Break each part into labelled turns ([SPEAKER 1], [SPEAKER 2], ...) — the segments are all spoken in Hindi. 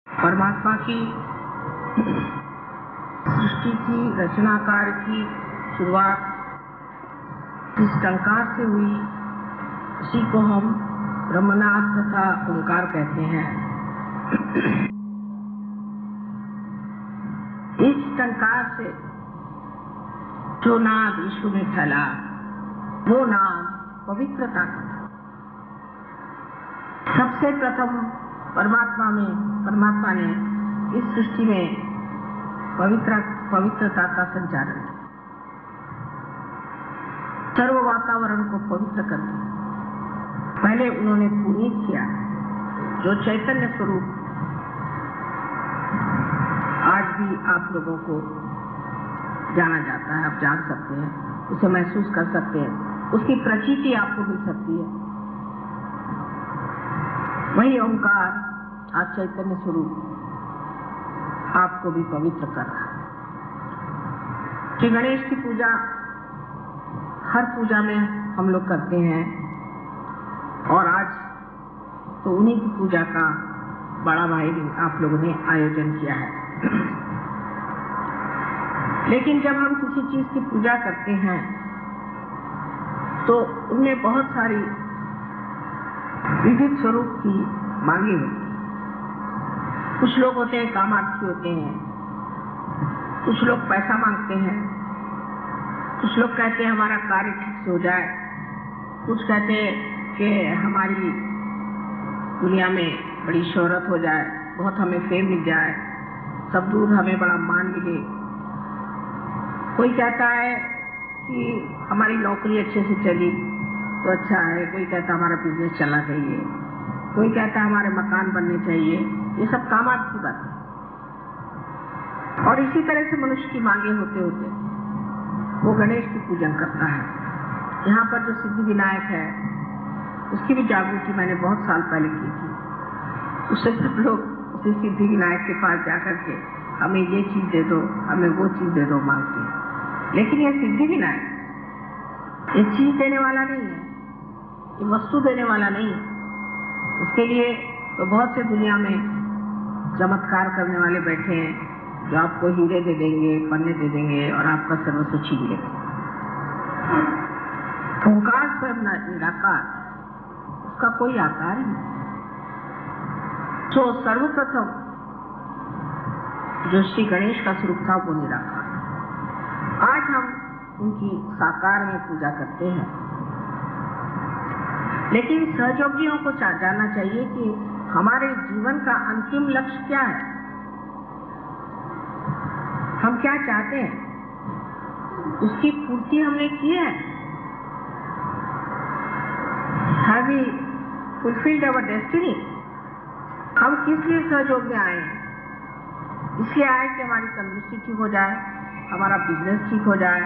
[SPEAKER 1] परमात्मा की सृष्टि की, रचनाकार की शुरुआत जिस टंकार से हुई उसी को हम ब्रह्मनाद तथा ओंकार कहते हैं। इस टंकार से जो नाद विश्व में फैला वो नाद पवित्रता का था। सबसे प्रथम परमात्मा ने इस सृष्टि में पवित्रता का संचालन किया, सर्व वातावरण को पवित्र कर दिया। पहले उन्होंने पुनीत किया, जो चैतन्य स्वरूप आज भी आप लोगों को जाना जाता है, आप जान सकते हैं, उसे महसूस कर सकते हैं, उसकी प्रचीति आपको मिल सकती है। वही ओंकार आज चैतन्य स्वरूप आपको भी पवित्र कर रहा है। श्री गणेश की पूजा हर पूजा में हम लोग करते हैं और आज तो उन्हीं की पूजा का बड़ा भाई आप लोगों ने आयोजन किया है। लेकिन जब हम किसी चीज की पूजा करते हैं तो उनमें बहुत सारी विविध स्वरूप की मांगे होती है। कुछ लोग होते हैं कामार्थी होते हैं, कुछ लोग पैसा मांगते हैं, कुछ लोग कहते हैं हमारा कार्य ठीक से हो जाए, कुछ कहते हैं कि हमारी दुनिया में बड़ी शोहरत हो जाए, बहुत हमें फेम मिल जाए, सब दूर हमें बड़ा मान मिले। कोई कहता है कि हमारी नौकरी अच्छे से चली तो अच्छा है, कोई कहता हमारा बिजनेस चलना चाहिए, कोई कहता हमारे मकान बनने चाहिए। ये सब कामार्थ की बात है। और इसी तरह से मनुष्य की मांगे होते होते वो गणेश की पूजन करता है। यहाँ पर जो सिद्धि विनायक है उसकी भी जागृति मैंने बहुत साल पहले की थी। उससे सब लोग उसी सिद्धि विनायक के पास जाकर के हमें ये चीज दे दो, हमें वो चीज दे दो मांगते हैं। लेकिन ये सिद्धि विनायक ये चीज देने वाला नहीं है, ये वस्तु देने वाला नहीं है। उसके लिए तो बहुत से दुनिया में चमत्कार करने वाले बैठे हैं जो आपको हीरे दे देंगे, पन्ने दे देंगे और आपका सर्वस्व छीन लेंगे। ओंकार स्वयं निराकार, उसका कोई आकार ही नहीं। तो सर्वप्रथम जो श्री गणेश का स्वरूप था वो निराकार। आज हम उनकी साकार में पूजा करते हैं, लेकिन सहयोगियों को जानना चाहिए कि हमारे जीवन का अंतिम लक्ष्य क्या है, हम क्या चाहते हैं, उसकी पूर्ति हमने की है। Have we fulfilled our destiny? हम किस लिए सहयोग में आए हैं? इसलिए आए कि हमारी तंदुरुस्ती ठीक हो जाए, हमारा बिजनेस ठीक हो जाए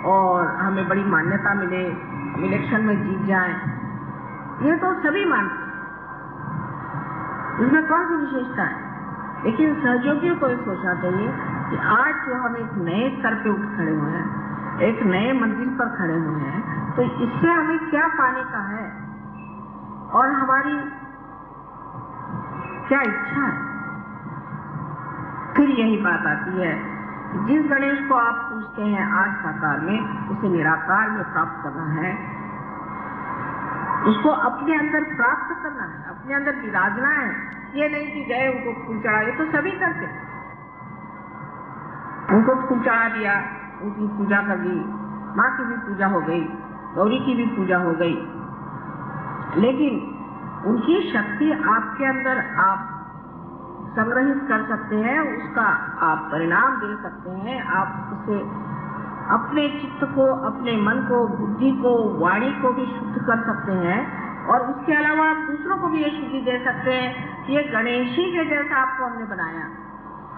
[SPEAKER 1] और हमें बड़ी मान्यता मिले, हम इलेक्शन में जीत जाएं। ये तो सभी मानते हैं, इसमें कौन सी विशेषता है। लेकिन सहयोगियों को ये सोचना चाहिए कि आज जो हम एक नए स्तर पे उठ खड़े हुए हैं, एक नए मंजिल पर खड़े हुए हैं, तो इससे हमें क्या पाने का है और हमारी क्या इच्छा है। फिर यही बात आती है कि जिस गणेश को आप पूछते हैं आज साकार में, उसे निराकार में प्राप्त करना है, उसको अपने अंदर प्राप्त करना है, अपने अंदर विराजना है। ये नहीं कि गए उनको फूल चढ़ा, ये तो सभी करते, उनको फूल चढ़ा दिया, उनकी पूजा कर दी, माँ की भी पूजा हो गई, गौरी की भी पूजा हो गई। लेकिन उनकी शक्ति आपके अंदर आप संग्रहित कर सकते हैं, उसका आप परिणाम दे सकते हैं, आप उसे अपने चित्त को, अपने मन को, बुद्धि को, वाणी को भी शुद्ध कर सकते हैं। और उसके अलावा आप दूसरों को भी ये शुद्धि दे सकते हैं कि ये गणेश ही के जैसा आपको हमने बनाया।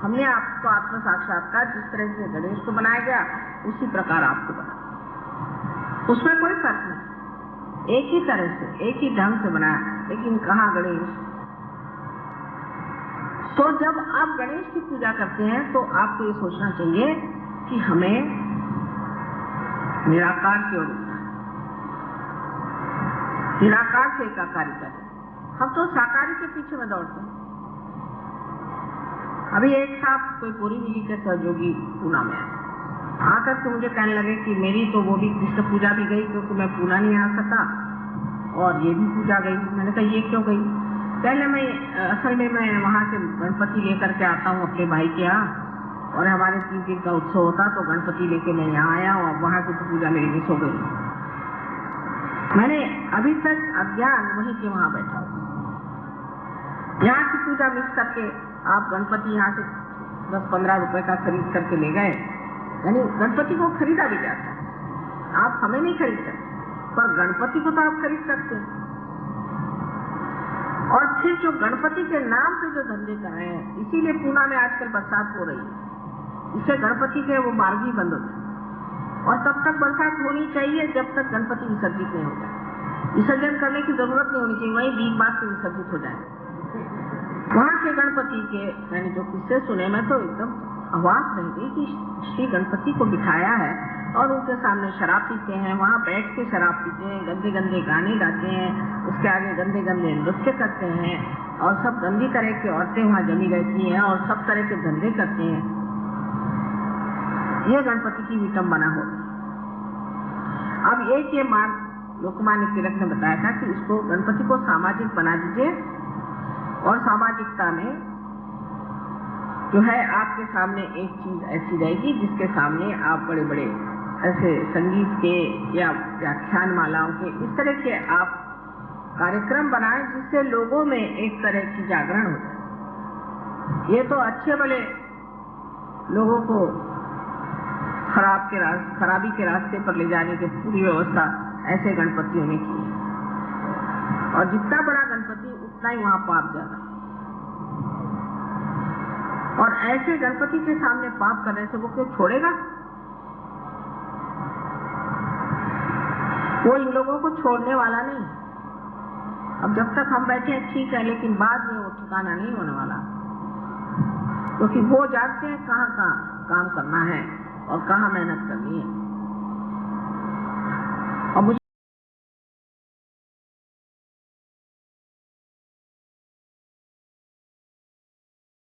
[SPEAKER 1] हमने आपको आत्म साक्षात्कार जिस तरह से गणेश को बनाया गया उसी प्रकार आपको बनाया, उसमें कोई फर्क नहीं, एक ही तरह से, एक ही ढंग से बनाया। लेकिन कहाँ गणेश? तो जब आप गणेश की पूजा करते हैं तो आपको ये सोचना चाहिए कि हमें निराकार की ओर उठना है, निराकार से एकाकारी करें। हम तो साकारी के पीछे में दौड़ते हैं, अभी एक साहब कोई पूरी मिली के सहयोगी पूना में आकर के मुझे कहने लगे कि मेरी तो वो भी कृष्ण पूजा भी गई क्योंकि मैं पूना नहीं आ सका, और ये भी पूजा गई। मैंने कहा ये क्यों गई? पहले मैं असल में मैं वहाँ से गणपति लेकर के आता हूँ अपने भाई के यहाँ, और हमारे 3 दिन का उत्सव होता तो गणपति लेके मैं यहाँ आया हूँ, और वहाँ की तो पूजा मेरी मिस हो गई। मैंने अभी तक अज्ञान वहीं के वहाँ बैठा हूँ। यहाँ की पूजा मिस करके आप गणपति यहाँ से 10-15 रुपए का खरीद करके ले गए, यानी गणपति को खरीदा भी जाता है, आप हमें नहीं खरीद सकते, पर गणपति को तो आप खरीद सकते हैं। और फिर जो गणपति के नाम पे जो धंधे कर रहे हैं, इसीलिए पूना में आजकल बरसात हो रही है, इससे गणपति के वो मार्ग ही बंद होते हैं। और तब तक बरसात होनी चाहिए जब तक गणपति विसर्जित नहीं हो जाए। विसर्जन करने की जरूरत नहीं होनी चाहिए, वही 20 बार से विसर्जित हो जाए। वहाँ के गणपति के मैंने जो किस्से सुने, मैं तो एकदम अवाक रह गई कि श्री गणपति को बिठाया है और उनके सामने शराब पीते हैं, वहाँ बैठ के शराब पीते हैं, गंदे गंदे गाने गाते हैं, उसके आगे गंदे गंदे नृत्य करते हैं, और सब गंदी तरह की औरतें वहाँ जमी रहती हैं और सब तरह के धंधे करते हैं। ये गणपति की विटंबना हो। अब एक ये मार्ग लोकमान्य तिलक ने बताया था कि इसको गणपति को सामाजिक बना दीजिए, और सामाजिकता में जो है आपके सामने एक चीज ऐसी रहेगी जिसके सामने आप बड़े बड़े ऐसे संगीत के या व्याख्यान मालाओं के इस तरह के आप कार्यक्रम बनाएं जिससे लोगों में एक तरह की जागरण हो जाए। ये तो अच्छे भले लोगों को खराबी के रास्ते पर ले जाने की पूरी व्यवस्था ऐसे गणपतियों ने की है, और जितना बड़ा गणपति उतना ही वहां पाप ज्यादा। और ऐसे गणपति के सामने पाप करने से वो क्यों छोड़ेगा? वो इन लोगों को छोड़ने वाला नहीं। अब जब तक हम बैठे हैं ठीक है, लेकिन बाद में वो ठिकाना नहीं होने वाला, क्योंकि वो जानते हैं कहाँ कहाँ काम करना है और कहाँ मेहनत करनी है।